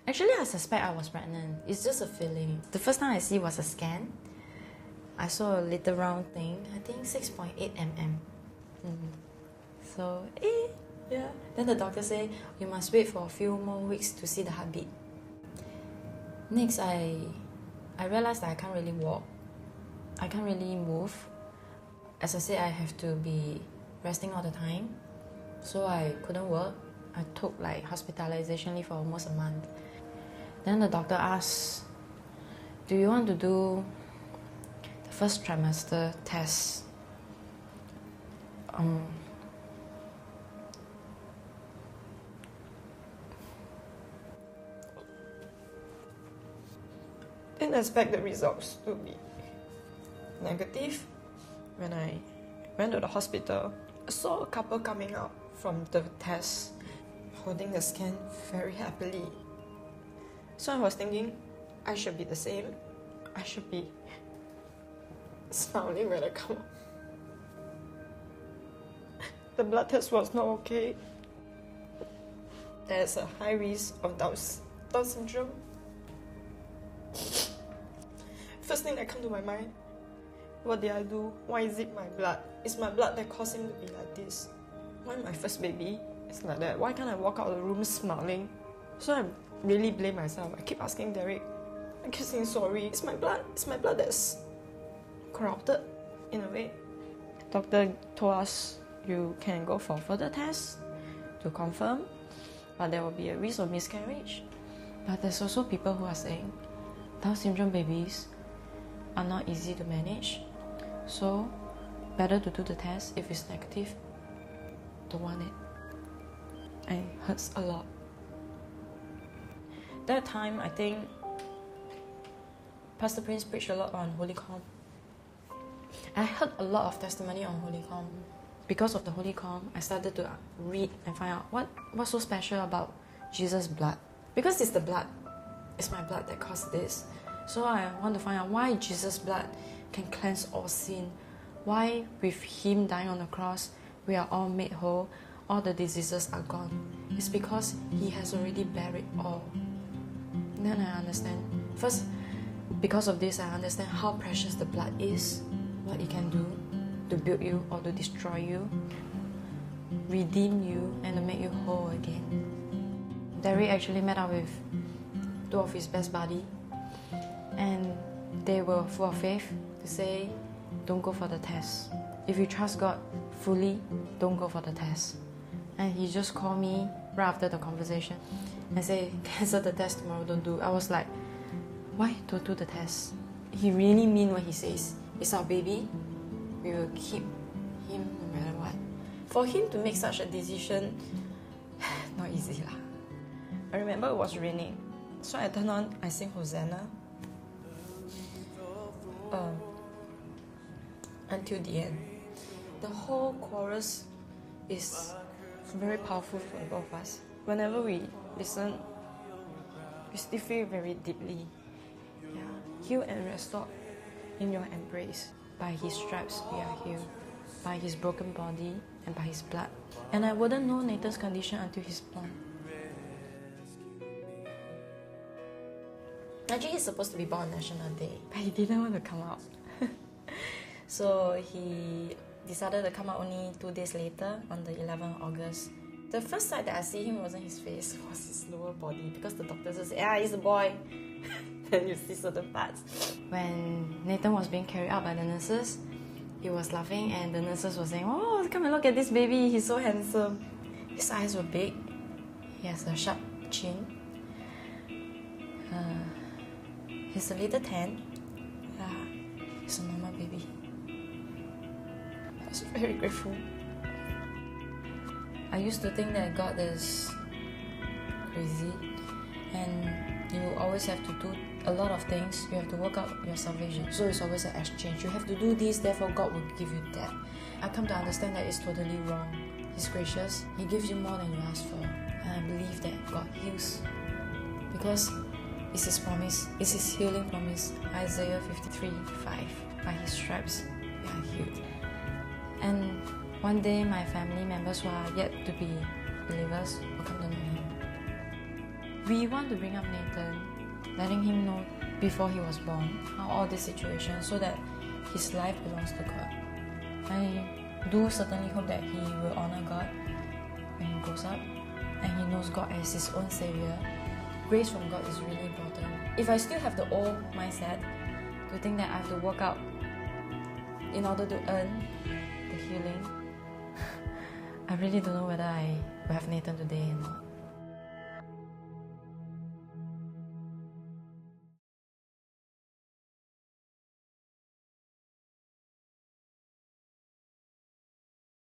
Actually, I suspect I was pregnant. It's just a feeling. The first time I see was a scan. I saw a little round thing, I think 6.8 mm. So, yeah. Then the doctor said, you must wait for a few more weeks to see the heartbeat. Next, I realized that I can't really walk. I can't really move. As I said, I have to be resting all the time. So I couldn't work. I took like hospitalization leave for almost a month. Then the doctor asked, do you want to do the first trimester test? Didn't expect the results to be negative. When I went to the hospital, I saw a couple coming out from the test, holding the scan very happily. So I was thinking, I should be the same. I should be smiling when I come out. The blood test was not okay. There's a high risk of Down syndrome. First thing that comes to my mind, what did I do? Why is it my blood? It's my blood that caused him to be like this. Why my first baby is like that? Why can't I walk out of the room smiling? So I really blame myself. I keep asking Derek. I keep saying sorry. It's my blood. It's my blood that's corrupted in a way. Doctor told us you can go for further tests to confirm, but there will be a risk of miscarriage. But there's also people who are saying Down syndrome babies are not easy to manage, so better to do the test. If it's negative, don't want it. And it hurts a lot. That time, I think Pastor Prince preached a lot on Holy Com. I heard a lot of testimony on Holy Com. Because of the Holy Com, I started to read and find out what's so special about Jesus' blood. Because it's the blood. It's my blood that caused this. So I want to find out why Jesus' blood can cleanse all sin. Why with Him dying on the cross, we are all made whole. All the diseases are gone. It's because He has already buried all. Then I understand. First, because of this, I understand how precious the blood is. What it can do to build you or to destroy you, redeem you, and to make you whole again. Derek actually met up with two of his best buddies, and they were full of faith to say, don't go for the test. If you trust God fully, don't go for the test. And he just called me right after the conversation and said, cancel the test tomorrow, don't do. I was like, why don't do the test? He really mean what he says. It's our baby. We will keep him no matter what. For him to make such a decision, not easy lah. I remember it was raining, so I turned on, I sing Hosanna until the end. The whole chorus is very powerful for both of us. Whenever we listen, we still feel very deeply. Yeah. Healed and restored in your embrace. By His stripes we are healed. By His broken body and by His blood. And I wouldn't know Nathan's condition until he's born. Actually, he's supposed to be born on National Day, but he didn't want to come out. So he decided to come out only 2 days later, on the 11th of August. The first sight that I see him wasn't his face, it was his lower body, because the doctor just said, he's a boy. Then you see certain parts. When Nathan was being carried out by the nurses, he was laughing and the nurses were saying, oh, come and look at this baby, he's so handsome. His eyes were big, he has a sharp chin. He's a little tan. He's a normal baby. I was very grateful. I used to think that God is crazy and you always have to do a lot of things. You have to work out your salvation. So it's always an exchange. You have to do this, therefore God will give you that. I come to understand that it's totally wrong. He's gracious. He gives you more than you ask for. And I believe that God heals. Because it's His promise. It's His healing promise. Isaiah 53:5. By His stripes, we are healed. And one day my family members who are yet to be believers will come to know Him. we want to bring up Nathan, letting him know before he was born how all this situation, so that his life belongs to God. I do certainly hope that he will honor God when he grows up, and he knows God as his own Savior. Grace from God is really important. If I still have the old mindset to think that I have to work out in order to earn the healing, I really don't know whether I will have Nathan today or not.